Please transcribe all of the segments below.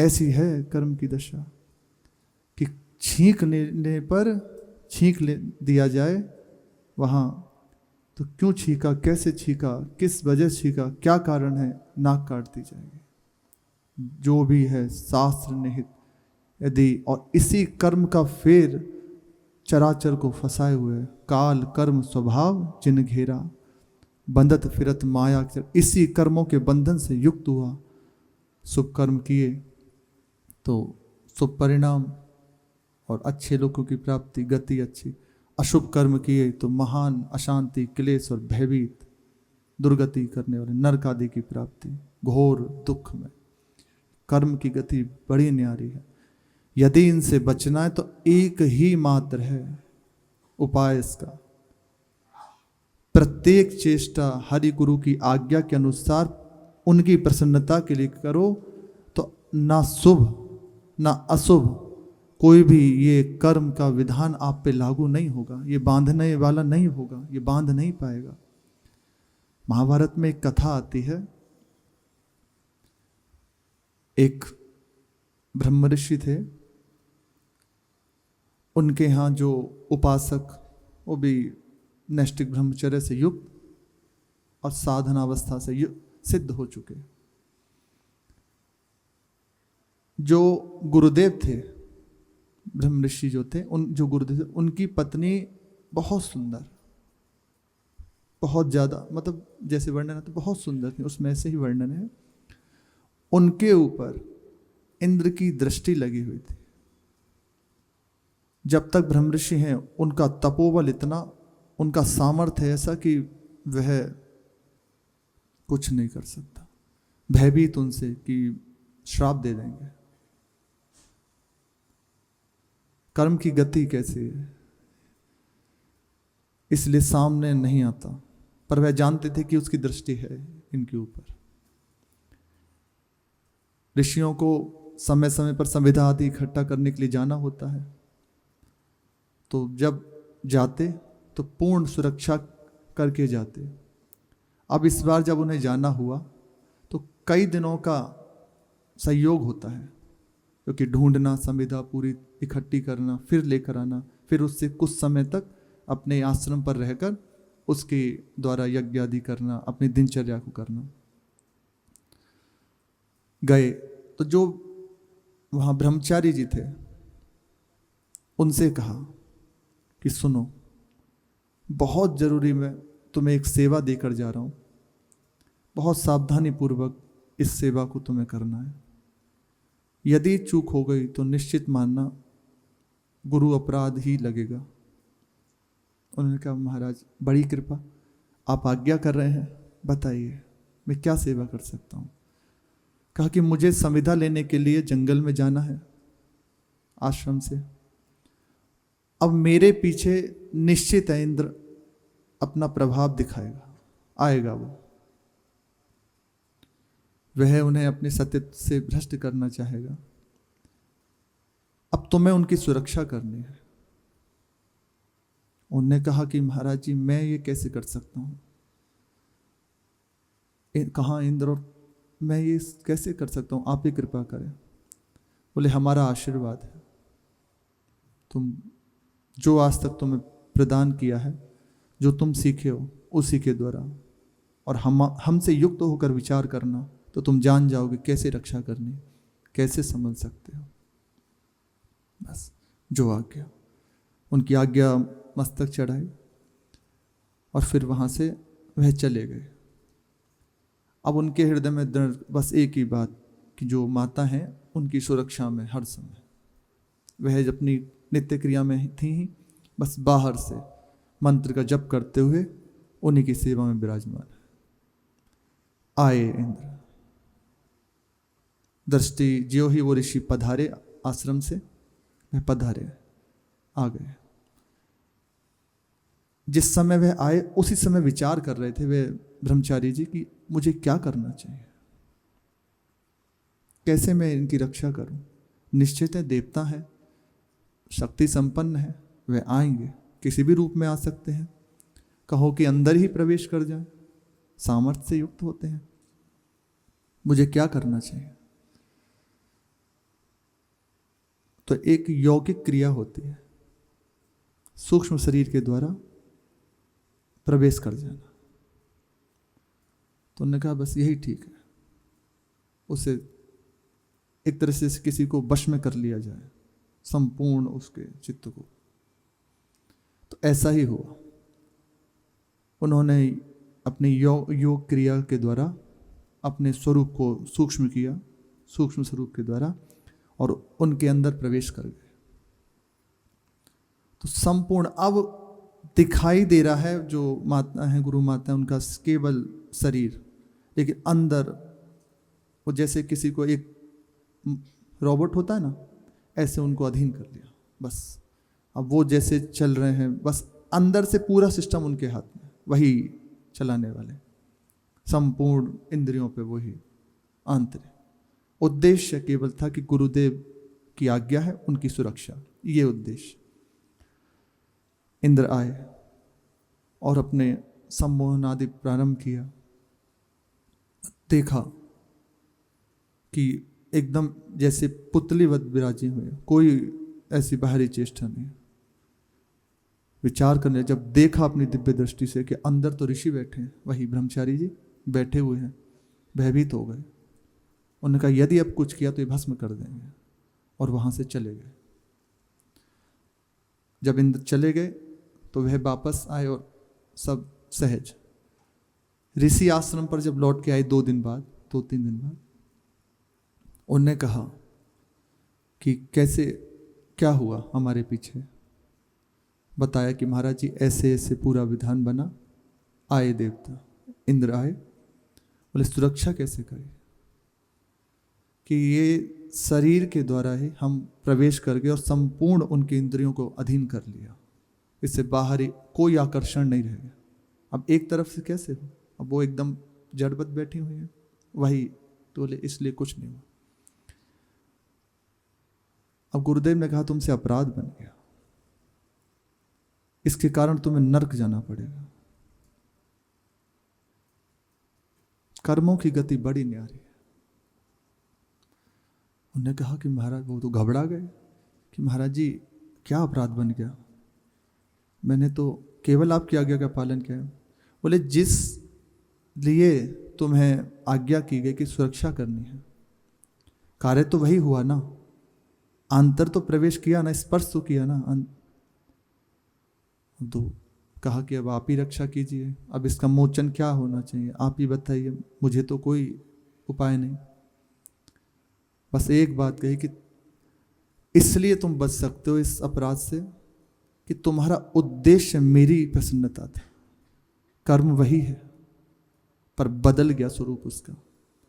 ऐसी है कर्म की दशा कि छींक लेने पर छींक ले दिया जाए वहाँ, तो क्यों छींका, कैसे छींका, किस वजह से छींका, क्या कारण है, नाक काट दी जाएगी। जो भी है शास्त्र निहित यदि, और इसी कर्म का फेर चराचर को फंसाए हुए, काल कर्म स्वभाव जिन घेरा, बंधत फिरत माया, इसी कर्मों के बंधन से युक्त हुआ। शुभ कर्म किए तो शुभ परिणाम और अच्छे लोगों की प्राप्ति, गति अच्छी। अशुभ कर्म किए तो महान अशांति, क्लेश और भयभीत दुर्गति करने वाले नरक आदि की प्राप्ति, घोर दुख में। कर्म की गति बड़ी न्यारी है। यदि इनसे बचना है तो एक ही मात्र है उपाय इसका, प्रत्येक चेष्टा हरि गुरु की आज्ञा के अनुसार उनकी प्रसन्नता के लिए करो, तो ना शुभ ना अशुभ कोई भी ये कर्म का विधान आप पे लागू नहीं होगा, ये बांधने वाला नहीं होगा, ये बांध नहीं पाएगा। महाभारत में एक कथा आती है, एक ब्रह्म ऋषि थे, उनके यहाँ जो उपासक, वो भी नैष्ठिक ब्रह्मचर्य से युक्त और साधनावस्था से सिद्ध हो चुके। जो गुरुदेव थे, ब्रह्म ऋषि जो थे, जो गुरुदेव थे, उनकी पत्नी बहुत सुंदर, बहुत ज्यादा, मतलब जैसे वर्णन है तो बहुत सुंदर थी, उसमें ऐसे ही वर्णन है। उनके ऊपर इंद्र की दृष्टि लगी हुई थी। जब तक ब्रह्म ऋषि हैं उनका तपोबल इतना, उनका सामर्थ्य ऐसा कि वह कुछ नहीं कर सकता, भयभीत उनसे कि श्राप दे देंगे। कर्म की गति कैसी है इसलिए सामने नहीं आता, पर वह जानते थे कि उसकी दृष्टि है इनके ऊपर। ऋषियों को समय समय पर संविदा आदि इकट्ठा करने के लिए जाना होता है, तो जब जाते तो पूर्ण सुरक्षा करके जाते। अब इस बार जब उन्हें जाना हुआ तो कई दिनों का संयोग होता है, क्योंकि ढूंढना, संविदा पूरी इकट्ठी करना, फिर लेकर आना, फिर उससे कुछ समय तक अपने आश्रम पर रहकर उसके द्वारा यज्ञ आदि करना, अपनी दिनचर्या को करना। गए तो जो वहाँ ब्रह्मचारी जी थे उनसे कहा कि सुनो, बहुत जरूरी मैं तुम्हें एक सेवा देकर जा रहा हूँ, बहुत सावधानी पूर्वक इस सेवा को तुम्हें करना है। यदि चूक हो गई तो निश्चित मानना गुरु अपराध ही लगेगा। उन्होंने कहा महाराज बड़ी कृपा, आप आज्ञा कर रहे हैं, बताइए मैं क्या सेवा कर सकता हूँ। कहा कि मुझे संविदा लेने के लिए जंगल में जाना है आश्रम से। अब मेरे पीछे निश्चित है इंद्र अपना प्रभाव दिखाएगा, आएगा वह उन्हें अपने सत्य से भ्रष्ट करना चाहेगा। अब तुम्हें उनकी सुरक्षा करनी है। उन्होंने कहा कि महाराज जी मैं ये कैसे कर सकता हूँ, कहाँ इंद्र, और मैं ये कैसे कर सकता हूँ, आप ही कृपा करें। बोले हमारा आशीर्वाद है, तुम जो आज तक तुम्हें प्रदान किया है, जो तुम सीखे हो उसी के द्वारा, और हमसे युक्त होकर विचार करना, तो तुम जान जाओगे कैसे रक्षा करनी, कैसे समझ सकते हो। बस जो आज्ञा, उनकी आज्ञा मस्तक चढ़ाई और फिर वहाँ से वह चले गए। अब उनके हृदय में दर्द बस एक ही बात कि जो माता हैं उनकी सुरक्षा में हर समय, वह अपनी नित्य क्रिया में थी ही, बस बाहर से मंत्र का जप करते हुए उन्हीं की सेवा में विराजमान है। आए इंद्र, दृष्टि ज्यों ही वो ऋषि पधारे आश्रम से, वह पधारे आ गए। जिस समय वह आए उसी समय विचार कर रहे थे वे ब्रह्मचारी जी कि मुझे क्या करना चाहिए, कैसे मैं इनकी रक्षा करूं। निश्चित है देवता है, शक्ति संपन्न है, वे आएंगे, किसी भी रूप में आ सकते हैं, कहो कि अंदर ही प्रवेश कर जाए, सामर्थ्य से युक्त होते हैं, मुझे क्या करना चाहिए। तो एक यौगिक क्रिया होती है, सूक्ष्म शरीर के द्वारा प्रवेश कर जाना। तो उन्होंने कहा बस यही ठीक है, उसे एक तरह से किसी को वश में कर लिया जाए, संपूर्ण उसके चित्त को। तो ऐसा ही हुआ, उन्होंने अपनी योग क्रिया के द्वारा अपने स्वरूप को सूक्ष्म किया, सूक्ष्म स्वरूप के द्वारा, और उनके अंदर प्रवेश कर गए। तो संपूर्ण अब दिखाई दे रहा है जो माता है, गुरु माता है, उनका केवल शरीर, लेकिन अंदर वो जैसे किसी को एक रोबोट होता है ना, ऐसे उनको अधीन कर लिया बस। अब वो जैसे चल रहे हैं, बस अंदर से पूरा सिस्टम उनके हाथ में, वही चलाने वाले, संपूर्ण इंद्रियों पे वही आंतरिक। उद्देश्य केवल था कि गुरुदेव की आज्ञा है, उनकी सुरक्षा, ये उद्देश्य। इंद्र आए और अपने सम्मोहन आदि प्रारंभ किया। देखा कि एकदम जैसे पुतलीवत विराजी हुए, कोई ऐसी बाहरी चेष्टा नहीं। विचार करने जब देखा अपनी दिव्य दृष्टि से कि अंदर तो ऋषि बैठे हैं, वही ब्रह्मचारी जी बैठे हुए हैं, भयभीत हो गए। उन्होंने कहा यदि अब कुछ किया तो ये भस्म कर देंगे, और वहां से चले गए। जब इंद्र चले गए तो वह वापस आए और सब सहज। ऋषि आश्रम पर जब लौट के आए 2 दिन बाद, 2-3 दिन बाद, उन्होंने कहा कि कैसे क्या हुआ हमारे पीछे। बताया कि महाराज जी ऐसे ऐसे पूरा विधान बना, आए देवता, इंद्र आए, बोले सुरक्षा कैसे करें कि ये शरीर के द्वारा ही हम प्रवेश कर गए और संपूर्ण उनके इंद्रियों को अधीन कर लिया, इससे बाहर कोई आकर्षण नहीं रह गया। अब एक तरफ से कैसे हो, अब वो एकदम जड़बत बैठी हुई है, वही तो बोले इसलिए कुछ नहीं हुआ। अब गुरुदेव ने कहा तुमसे अपराध बन गया, इसके कारण तुम्हें नरक जाना पड़ेगा। कर्मों की गति बड़ी न्यारी है। उन्होंने कहा कि महाराज, वो तो घबरा गए कि महाराज जी क्या अपराध बन गया, मैंने तो केवल आपकी आज्ञा का पालन किया। बोले जिस लिए तुम्हें आज्ञा की गई कि सुरक्षा करनी है, कार्य तो वही हुआ ना, अंतर तो प्रवेश किया ना, स्पर्श तो किया ना। तो कहा कि अब आप ही रक्षा कीजिए, अब इसका मोचन क्या होना चाहिए आप ही बताइए, मुझे तो कोई उपाय नहीं। बस एक बात कही कि इसलिए तुम बच सकते हो इस अपराध से कि तुम्हारा उद्देश्य मेरी प्रसन्नता था। कर्म वही है पर बदल गया स्वरूप उसका,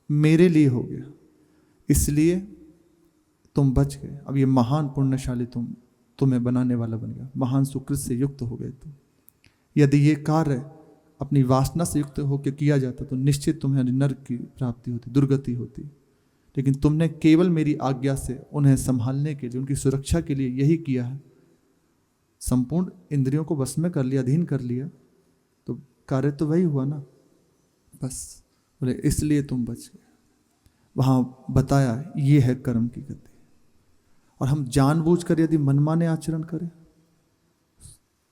मेरे लिए हो गया, इसलिए तुम बच गए। अब ये महान पुण्यशाली तुम्हें बनाने वाला बन गया, महान सुकृत से युक्त हो गए तुम। यदि ये कार्य अपनी वासना से युक्त होकर किया जाता तो निश्चित तुम्हें नरक की प्राप्ति होती, दुर्गति होती। लेकिन तुमने केवल मेरी आज्ञा से उन्हें संभालने के लिए, उनकी सुरक्षा के लिए यही किया है, संपूर्ण इंद्रियों को वश में कर लिया, अधीन कर लिया, तो कार्य तो वही हुआ ना। बस बोले इसलिए तुम बच गए। वहां बताया ये है कर्म की गति। और हम जानबूझकर यदि मनमाने आचरण करें,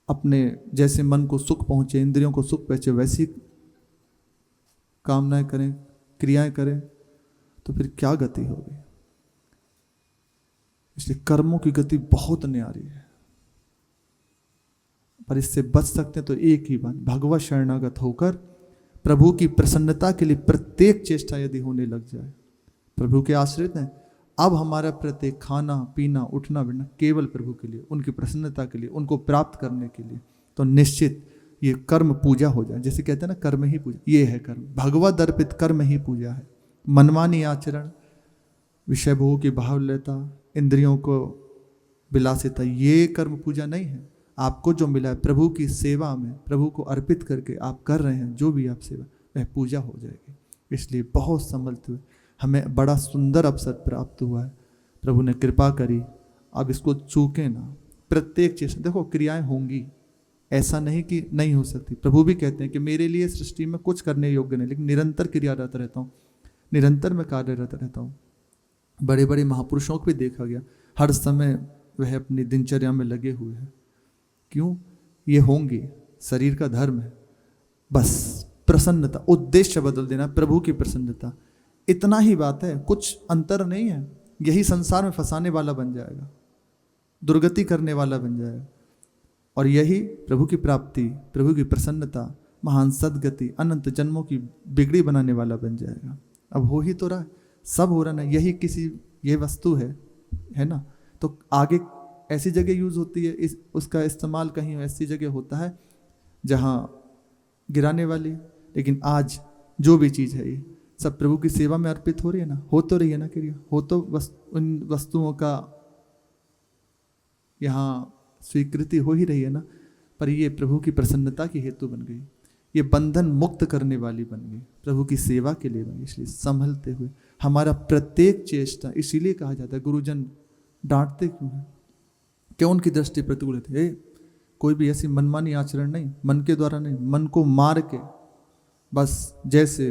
अपने जैसे मन को सुख पहुंचे, इंद्रियों को सुख पहुंचे, वैसी कामनाएं करें, क्रियाएं करें, तो फिर क्या गति होगी। इसलिए कर्मों की गति बहुत न्यारी है, पर इससे बच सकते हैं तो एक ही बात, भगवत शरणागत होकर प्रभु की प्रसन्नता के लिए प्रत्येक चेष्टा यदि होने लग जाए, प्रभु के आश्रित हैं, अब हमारा प्रत्येक खाना पीना उठना बैठना केवल प्रभु के लिए, उनकी प्रसन्नता के लिए, उनको प्राप्त करने के लिए, तो निश्चित ये कर्म पूजा हो जाए। जैसे कहते हैं ना कर्म ही पूजा, ये है कर्म, भगवत अर्पित कर्म ही पूजा है। मनमानी आचरण, विषय भोग की भावलता, इंद्रियों को विलासिता, ये कर्म पूजा नहीं है। आपको जो मिला है प्रभु की सेवा में, प्रभु को अर्पित करके आप कर रहे हैं जो भी आप सेवा, वह पूजा हो जाएगी। इसलिए बहुत संभलते हुए हमें बड़ा सुंदर अवसर प्राप्त हुआ है, प्रभु ने कृपा करी। अब इसको चूकें ना, प्रत्येक चीज देखो क्रियाएं होंगी, ऐसा नहीं कि नहीं हो सकती। प्रभु भी कहते हैं कि मेरे लिए सृष्टि में कुछ करने योग्य नहीं, लेकिन निरंतर क्रियारत रहता हूँ, निरंतर मैं कार्यरत रहता हूँ। बड़े बड़े महापुरुषों को भी देखा गया, हर समय वह अपनी दिनचर्या में लगे हुए हैं। क्यों? ये होंगे, शरीर का धर्म है। बस प्रसन्नता, उद्देश्य बदल देना, प्रभु की प्रसन्नता, इतना ही बात है, कुछ अंतर नहीं है। यही संसार में फंसाने वाला बन जाएगा, दुर्गति करने वाला बन जाएगा, और यही प्रभु की प्राप्ति, प्रभु की प्रसन्नता, महान सदगति, अनंत जन्मों की बिगड़ी बनाने वाला बन जाएगा। अब हो ही तो रहा है, सब हो रहा है, यही किसी ये वस्तु है ना। तो आगे ऐसी जगह यूज होती है, उसका इस्तेमाल कहीं ऐसी जगह होता है जहाँ गिराने वाली। लेकिन आज जो भी चीज़ है ये सब प्रभु की सेवा में अर्पित हो रही है ना, हो तो रही है ना क्रिया, हो तो उन वस्तुओं का यहाँ स्वीकृति हो ही रही है ना। पर ये प्रभु की प्रसन्नता की हेतु बन गई, ये बंधन मुक्त करने वाली बन गई, प्रभु की सेवा के लिए बन गई। इसलिए संभलते हुए हमारा प्रत्येक चेष्टा, इसीलिए कहा जाता है गुरुजन डांटते क्यों हैं, क्यों उनकी दृष्टि प्रतिकूल थे। कोई भी ऐसी मनमानी आचरण नहीं, मन के द्वारा नहीं, मन को मार के बस जैसे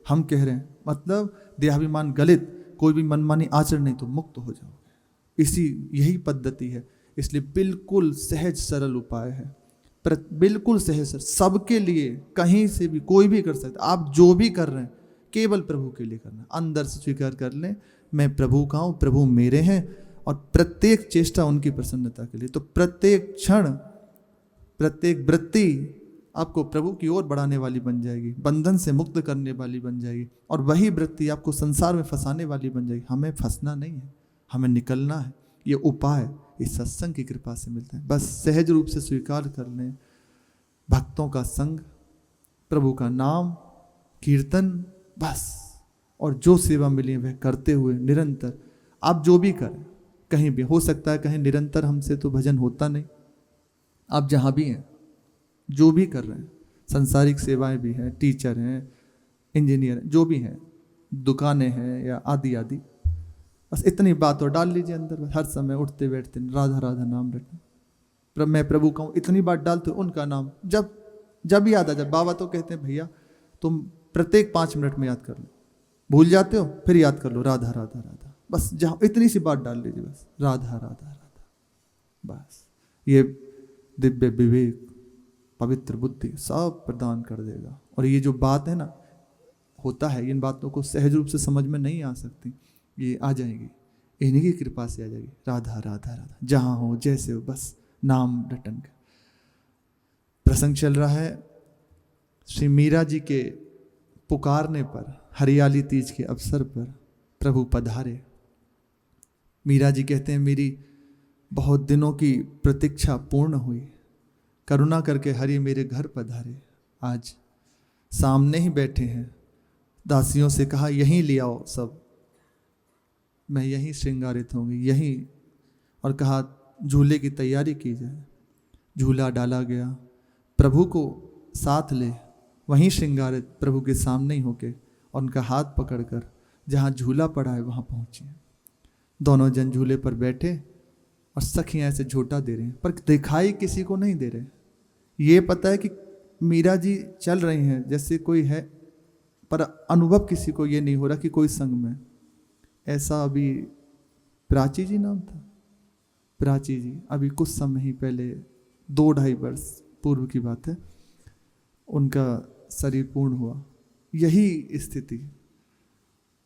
हम कह रहे हैं, मतलब देहाभिमान गलित, कोई भी मनमानी आचरण नहीं तो मुक्त हो जाओगे। यही पद्धति है। इसलिए बिल्कुल सहज सरल उपाय है, बिल्कुल सहज सरल, सबके लिए, कहीं से भी कोई भी कर सकता। आप जो भी कर रहे हैं केवल प्रभु के लिए करना, अंदर से स्वीकार कर लें मैं प्रभु का हूँ, प्रभु मेरे हैं, और प्रत्येक चेष्टा उनकी प्रसन्नता के लिए। तो प्रत्येक क्षण, प्रत्येक वृत्ति आपको प्रभु की ओर बढ़ाने वाली बन जाएगी, बंधन से मुक्त करने वाली बन जाएगी, और वही वृत्ति आपको संसार में फंसाने वाली बन जाएगी। हमें फंसना नहीं है, हमें निकलना है। ये उपाय इस सत्संग की कृपा से मिलता है। बस सहज रूप से स्वीकार कर लें, भक्तों का संग, प्रभु का नाम, कीर्तन, बस, और जो सेवा मिली है वह करते हुए निरंतर आप जो भी करें, कहीं भी हो सकता है कहीं निरंतर हमसे तो भजन होता नहीं, आप जहाँ भी हैं, जो भी कर रहे हैं, सांसारिक सेवाएं भी हैं, टीचर हैं, इंजीनियर, जो भी हैं, दुकानें हैं या आदि आदि, बस इतनी बात और डाल लीजिए अंदर। हर समय उठते बैठते राधा राधा नाम रटना, मैं प्रभु का हूँ, इतनी बात डालते उनका नाम, जब याद आ जाए। बाबा तो कहते हैं भैया तुम प्रत्येक 5 मिनट में याद कर लो, भूल जाते हो फिर याद कर लो राधा राधा राधा, बस जहाँ इतनी सी बात डाल लीजिए, बस राधा राधा राधा, बस ये दिव्य विवेक, पवित्र बुद्धि सब प्रदान कर देगा। और ये जो बात है ना, होता है, इन बातों को सहज रूप से समझ में नहीं आ सकती, ये आ जाएगी, इन्हीं की कृपा से आ जाएगी। राधा राधा राधा, जहाँ हो जैसे हो, बस नाम रटन का। प्रसंग चल रहा है श्री मीरा जी के पुकारने पर, हरियाली तीज के अवसर पर प्रभु पधारे। मीरा जी कहते हैं मेरी बहुत दिनों की प्रतीक्षा पूर्ण हुई, करुणा करके हरि मेरे घर पधारे। आज सामने ही बैठे हैं, दासियों से कहा यहीं ले आओ सब, मैं यहीं श्रृंगारित होंगी, यहीं, और कहा झूले की तैयारी की जाए। झूला डाला गया, प्रभु को साथ ले, वहीं श्रृंगारित प्रभु के सामने ही होके, और उनका हाथ पकड़कर जहाँ झूला पड़ा है वहाँ पहुँचे। दोनों जन झूले पर बैठे और सखियाँ ऐसे झूठा दे रहे हैं, पर दिखाई किसी को नहीं दे रहे। ये पता है कि मीरा जी चल रही हैं जैसे कोई है, पर अनुभव किसी को ये नहीं हो रहा कि कोई संग में। ऐसा अभी प्राची जी नाम था, प्राची जी अभी कुछ समय ही पहले 2-2.5 वर्ष पूर्व की बात है, उनका शरीर पूर्ण हुआ। यही स्थिति,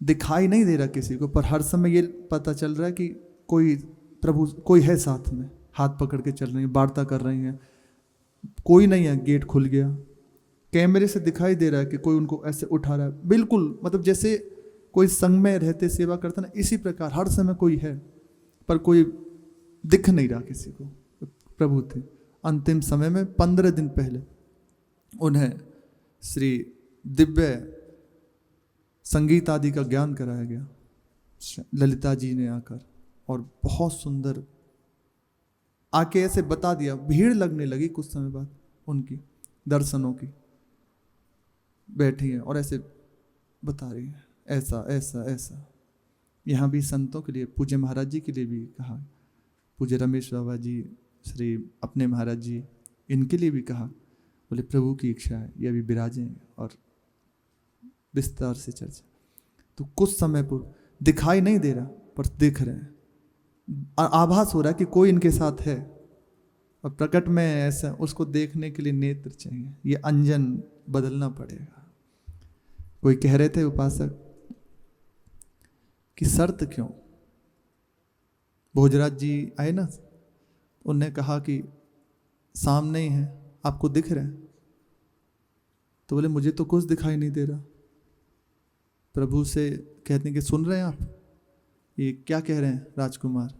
दिखाई नहीं दे रहा किसी को, पर हर समय ये पता चल रहा है कि कोई प्रभु, कोई है साथ में, हाथ पकड़ के चल रही है, वार्ता कर रही हैं। कोई नहीं है, गेट खुल गया, कैमरे से दिखाई दे रहा है कि कोई उनको ऐसे उठा रहा है, बिल्कुल मतलब जैसे कोई संग में रहते सेवा करता ना, इसी प्रकार हर समय कोई है, पर कोई दिख नहीं रहा किसी को। प्रभु थे। अंतिम समय में 15 दिन पहले उन्हें श्री दिव्य संगीत आदि का ज्ञान कराया गया ललिता जी ने आकर, और बहुत सुंदर आके ऐसे बता दिया। भीड़ लगने लगी कुछ समय बाद उनकी दर्शनों की, बैठी हैं और ऐसे बता रही है, ऐसा ऐसा ऐसा। यहाँ भी संतों के लिए, पूज्य महाराज जी के लिए भी कहा, पूज्य रमेश बाबा जी, श्री अपने महाराज जी, इनके लिए भी कहा। बोले प्रभु की इच्छा है ये अभी विराजें और विस्तार से चर्चा। तो कुछ समय पूर्व दिखाई नहीं दे रहा पर दिख रहे हैं, आभास हो रहा है कि कोई इनके साथ है, और प्रकट में ऐसा उसको देखने के लिए नेत्र चाहिए, ये अंजन बदलना पड़ेगा। कोई कह रहे थे उपासक कि शर्त क्यों? भोजराज जी आए ना, उनने कहा कि सामने ही है, आपको दिख रहे हैं? तो बोले मुझे तो कुछ दिखाई नहीं दे रहा। प्रभु से कहते हैं कि सुन रहे हैं आप, ये क्या कह रहे हैं राजकुमार,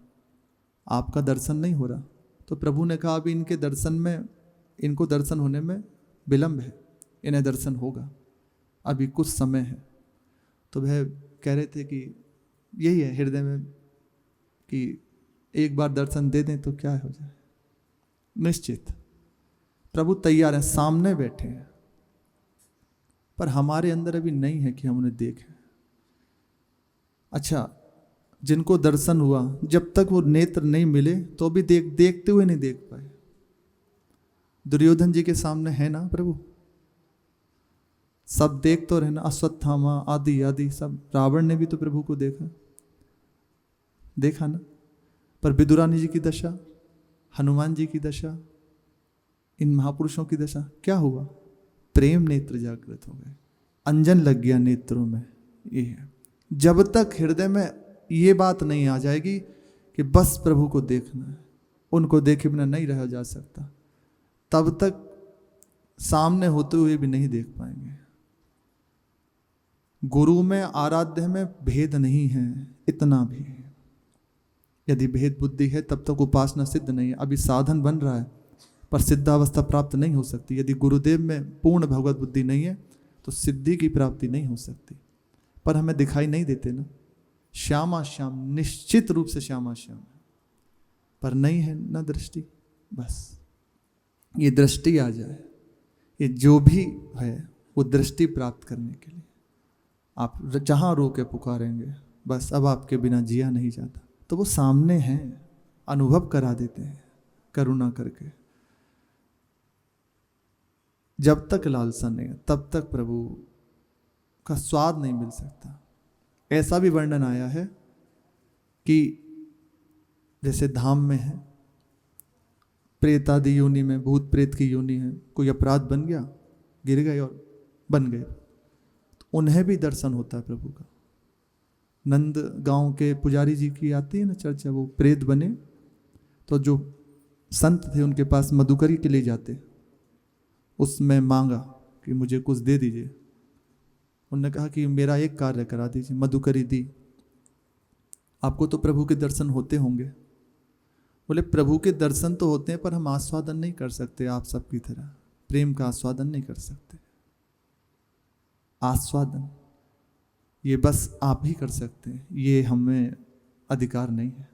आपका दर्शन नहीं हो रहा? तो प्रभु ने कहा अभी इनके दर्शन में, इनको दर्शन होने में विलंब है, इन्हें दर्शन होगा, अभी कुछ समय है। तो वह कह रहे थे कि यही है हृदय में कि एक बार दर्शन दे दें तो क्या हो जाए। निश्चित प्रभु तैयार हैं, सामने बैठे हैं, पर हमारे अंदर अभी नहीं है कि हम उन्हें देखें। अच्छा, जिनको दर्शन हुआ, जब तक वो नेत्र नहीं मिले तो भी देखते हुए नहीं देख पाए। दुर्योधन जी के सामने है ना प्रभु, सब देख तो रहना, अश्वत्थामा आदि आदि सब। रावण ने भी तो प्रभु को देखा ना। पर विदुरानी जी की दशा, हनुमान जी की दशा, इन महापुरुषों की दशा क्या हुआ? प्रेम नेत्र जागृत हो गए, अंजन लग गया नेत्रों में। ये है, जब तक हृदय में ये बात नहीं आ जाएगी कि बस प्रभु को देखना है, उनको देखे बिना नहीं रहा जा सकता, तब तक सामने होते हुए भी नहीं देख पाएंगे। गुरु में आराध्य में भेद नहीं है, इतना भी है। यदि भेद बुद्धि है तब तक उपासना सिद्ध नहीं है। अभी साधन बन रहा है पर सिद्धावस्था प्राप्त नहीं हो सकती। यदि गुरुदेव में पूर्ण भगवत बुद्धि नहीं है तो सिद्धि की प्राप्ति नहीं हो सकती। पर हमें दिखाई नहीं देते ना, श्यामा श्याम, निश्चित रूप से श्यामा श्याम, पर नहीं है ना दृष्टि। बस ये दृष्टि आ जाए, ये जो भी है वो दृष्टि प्राप्त करने के लिए आप जहां रो के पुकारेंगे, बस अब आपके बिना जिया नहीं जाता, तो वो सामने हैं, अनुभव करा देते हैं करुणा करके। जब तक लालसा नहीं है तब तक प्रभु का स्वाद नहीं मिल सकता। ऐसा भी वर्णन आया है कि जैसे धाम में है, प्रेत आदि योनि में, भूत प्रेत की योनि है, कोई अपराध बन गया, गिर गए और बन गए, तो उन्हें भी दर्शन होता है प्रभु का। नंद गांव के पुजारी जी की आती है ना चर्चा, वो प्रेत बने तो जो संत थे उनके पास मधुकरी के लिए जाते, उसमें मांगा कि मुझे कुछ दे दीजिए। उन्होंने कहा कि मेरा एक कार्य करा दीजिए, मधुकरी दी। आपको तो प्रभु के दर्शन होते होंगे। बोले प्रभु के दर्शन तो होते हैं पर हम आस्वादन नहीं कर सकते, आप सबकी तरह प्रेम का आस्वादन नहीं कर सकते। आस्वादन ये बस आप ही कर सकते हैं, ये हमें अधिकार नहीं है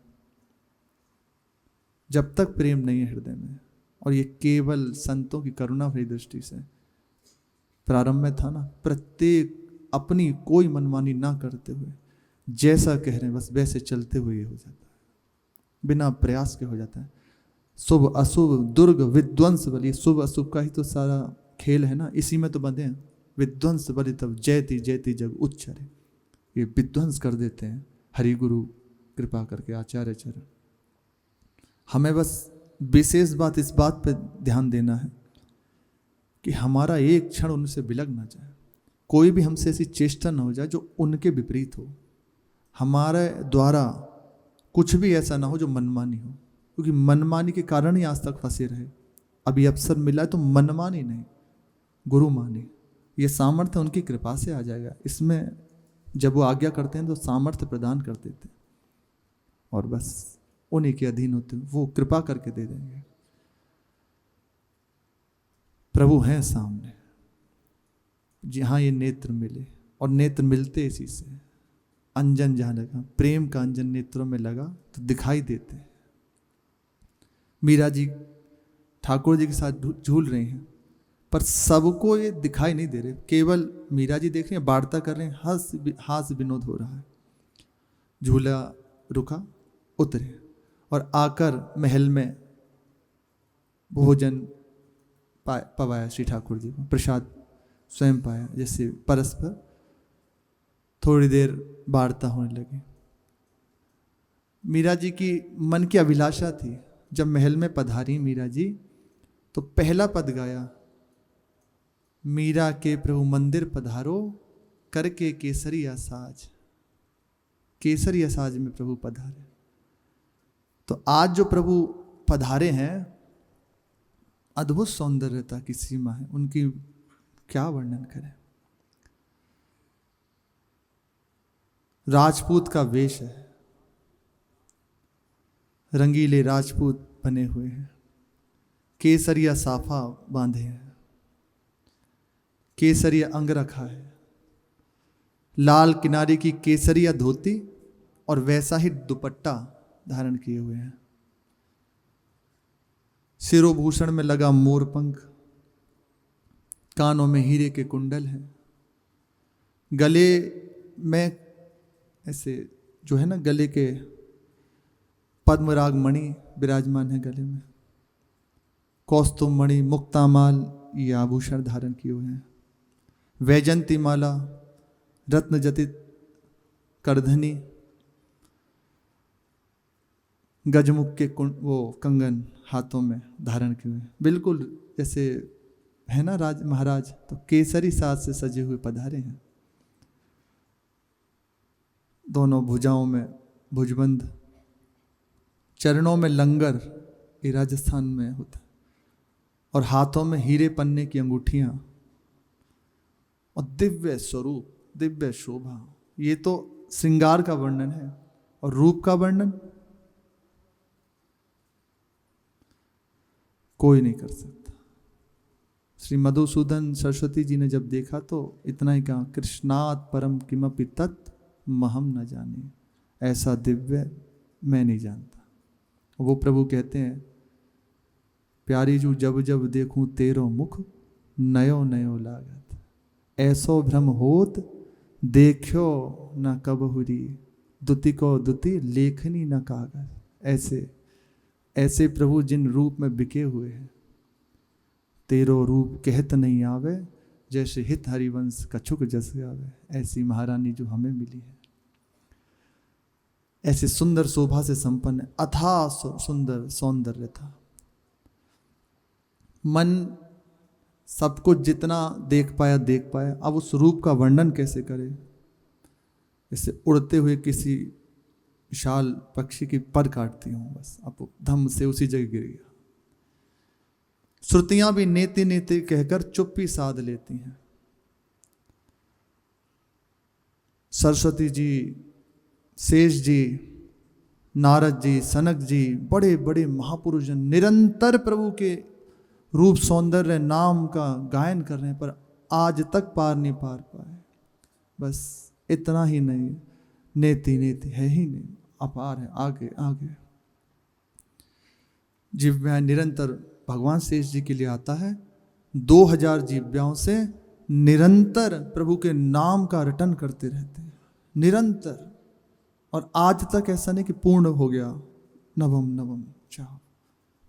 जब तक प्रेम नहीं है हृदय में। और ये केवल संतों की करुणा भरी दृष्टि से। प्रारंभ में था ना, प्रत्येक अपनी कोई मनमानी ना करते हुए जैसा कह रहे हैं बस वैसे चलते हुए हो जाता है, बिना प्रयास के हो जाता है। शुभ अशुभ दुर्ग विध्वंस बलि, शुभ अशुभ का ही तो सारा खेल है ना, इसी में तो बंधे हैं। विध्वंस बलि तब जयति जयति जग उच्चरे, ये विध्वंस कर देते हैं हरि गुरु कृपा करके, आचार्य चरण। हमें बस विशेष बात इस बात पे ध्यान देना है कि हमारा एक क्षण उनसे बिलग ना जाए, कोई भी हमसे ऐसी चेष्टा ना हो जाए जो उनके विपरीत हो, हमारे द्वारा कुछ भी ऐसा ना हो जो मनमानी हो, क्योंकि मनमानी के कारण ही आज तक फंसे रहे। अभी अवसर मिला है तो मनमानी नहीं, गुरु मानी। ये सामर्थ्य उनकी कृपा से आ जाएगा। इसमें जब वो आज्ञा करते हैं तो सामर्थ्य प्रदान कर देते हैं और बस उन्हीं के अधीन होते हैं, वो कृपा करके दे देंगे। प्रभु हैं सामने, जहां ये नेत्र मिले, और नेत्र मिलते इसी से। अंजन जहां लगा, प्रेम का अंजन नेत्रों में लगा तो दिखाई देते हैं। मीरा जी ठाकुर जी के साथ झूल रही हैं पर सबको ये दिखाई नहीं दे रहे, केवल मीरा जी देख रही हैं, वार्ता कर रहे हैं, हास्य विनोद हो रहा है। झूला रुका, उतरे और आकर महल में भोजन पवाया श्री ठाकुर जी को, प्रसाद स्वयं पाया। जैसे परस्पर थोड़ी देर वार्ता होने लगी। मीरा जी की मन की अभिलाषा थी, जब महल में पधारी मीरा जी तो पहला पद गाया, मीरा के प्रभु मंदिर पधारो करके केसरिया साज। केसरिया साज में प्रभु पधारे। तो आज जो प्रभु पधारे हैं, अद्भुत सौंदर्यता की सीमा है, उनकी क्या वर्णन करें। राजपूत का वेश है, रंगीले राजपूत बने हुए हैं, केसरिया साफा बांधे हैं, केसरिया अंग रखा है, लाल किनारे की केसरिया धोती और वैसा ही दुपट्टा धारण किए हुए हैं। शिरोभूषण में लगा मोरपंख, कानों में हीरे के कुंडल हैं, गले में ऐसे जो है ना, गले के पद्मराग मणि विराजमान है गले में, कौस्तुभ मणि, मुक्तामाल, ये आभूषण धारण किए हुए हैं, वैजंती माला, रत्न जटित करधनी, गजमुख के वो कंगन हाथों में धारण किए हुए, बिल्कुल जैसे है ना राज महाराज। तो केसरी साज से सजे हुए पधारे हैं। दोनों भुजाओं में भुजबंद, चरणों में लंगर, ये राजस्थान में होता, और हाथों में हीरे पन्ने की अंगूठियां, और दिव्य स्वरूप, दिव्य शोभा। ये तो श्रृंगार का वर्णन है, और रूप का वर्णन कोई नहीं कर सकता। श्री मधुसूदन सरस्वती जी ने जब देखा तो इतना ही कहा, कृष्णात परम किमपि तत् महम न जाने, ऐसा दिव्य मैं नहीं जानता। वो प्रभु कहते हैं, प्यारी जू जब जब देखूं तेरो मुख, नयो नयो लागत, ऐसो भ्रम होत देखो न कबहुरी, दुति को दुति लेखनी न कागज। ऐसे ऐसे प्रभु जिन रूप में बिके हुए हैं, तेरो रूप कहत नहीं आवे, जैसे हित हरिवंश कछुक जस आवे। ऐसी महारानी जो हमें मिली है, ऐसे सुंदर शोभा से संपन्न, अथाह सुंदर सौंदर्य था। मन सब कुछ जितना देख पाया, अब उस रूप का वर्णन कैसे करे। जैसे उड़ते हुए किसी विशाल पक्षी की पर काटती हूं, बस अब धम से उसी जगह गिर गया। श्रुतियां भी नेति नेति कहकर चुप्पी साध लेती हैं। सरस्वती जी, शेष जी, नारद जी, सनक जी, बड़े बड़े महापुरुष जन निरंतर प्रभु के रूप सौंदर्य नाम का गायन कर रहे हैं, पर आज तक पार नहीं पार पाए। बस इतना ही नहीं, नेति नेति है ही नहीं, अपार है, आगे आगे। जिव्या निरंतर भगवान शेष जी के लिए आता है, 2000 जिव्याओं से निरंतर प्रभु के नाम का रटन करते रहते हैं, निरंतर। और आज तक ऐसा नहीं कि पूर्ण हो गया, नवम नवम चाह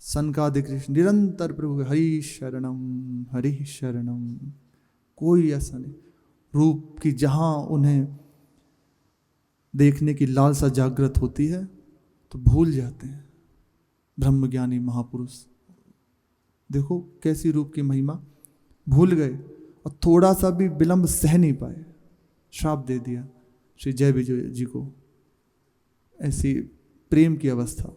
सनकादिक कृष्ण निरंतर प्रभु हरि शरणम, कोई ऐसा नहीं। रूप की जहां उन्हें देखने की लालसा जागृत होती है तो भूल जाते हैं। ब्रह्मज्ञानी महापुरुष देखो कैसी रूप की महिमा, भूल गए और थोड़ा सा भी विलंब सह नहीं पाए, श्राप दे दिया श्री जय विजय जी को। ऐसी प्रेम की अवस्था,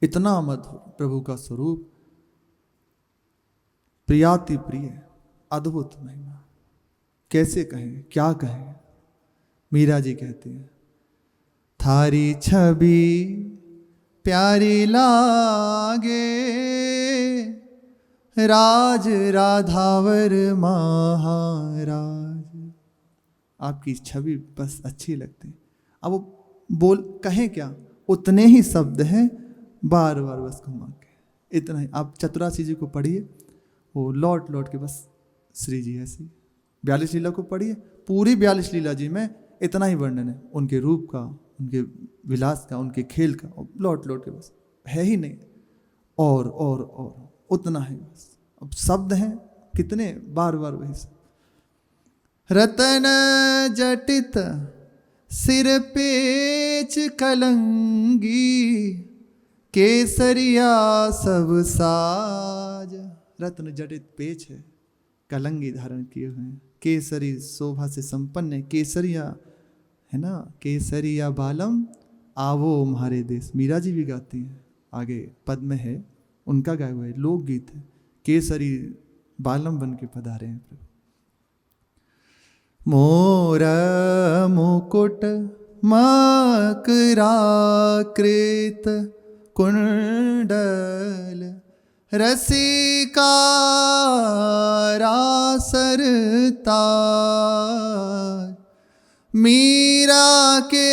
इतना मधुर प्रभु का स्वरूप, प्रियाति प्रिय, अद्भुत महिमा। कैसे कहें, क्या कहें। मीरा जी कहती हैं, थारी छवि प्यारी लागे, राज राधावर महाराज। आपकी छवि बस अच्छी लगती। अब वो बोल कहें क्या, उतने ही शब्द हैं, बार बार बस घुमा के इतना ही। आप चतुरासी जी को पढ़िए, वो लौट लौट के बस श्री जी ऐसी 42 लीला को पढ़िए, पूरी 42 लीला जी में इतना ही वर्णन है उनके रूप का, उनके विलास का, उनके खेल का, लौट लौट के बस है ही नहीं, और उतना ही बस। अब शब्द हैं कितने, बार बार वही सब। रतन जटित सिर पेच कलंगी, केसरिया सब साज। रत्न जड़ित पेच है, कलंगी धारण किए हुए हैं, केसरी शोभा से संपन्न है, केसरिया है ना, केसरिया बालम आवो हमारे देश। मीरा जी भी गाती हैं, आगे पद में है, उनका गाया हुआ है, लोकगीत है। केसरी बालम बन के पधारे हैं प्रभु। मोर मुकुट मकराकृत कुंडल, रसिका रासरता, मीरा के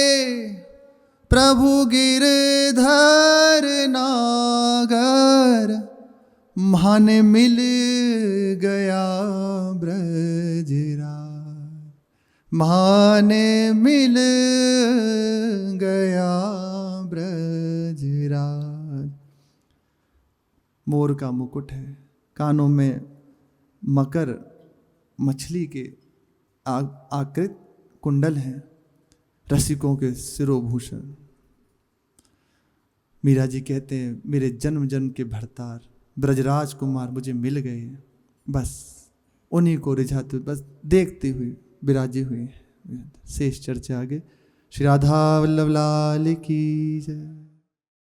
प्रभु गिरधर नागर, मान मिल गया ब्रजराज, मान मिल गया ब्रजराज। मोर का मुकुट है, कानों में मकर मछली के आकृत कुंडल हैं, रसिकों के सिरोभूषण। मीरा जी कहते हैं मेरे जन्म जन्म के भरतार ब्रजराज कुमार मुझे मिल गए, बस उन्हीं को रिझाते बस देखते हुए विराजे हुए। शेष चर्चा आगे। श्री राधा वल्लभ लाल की जय।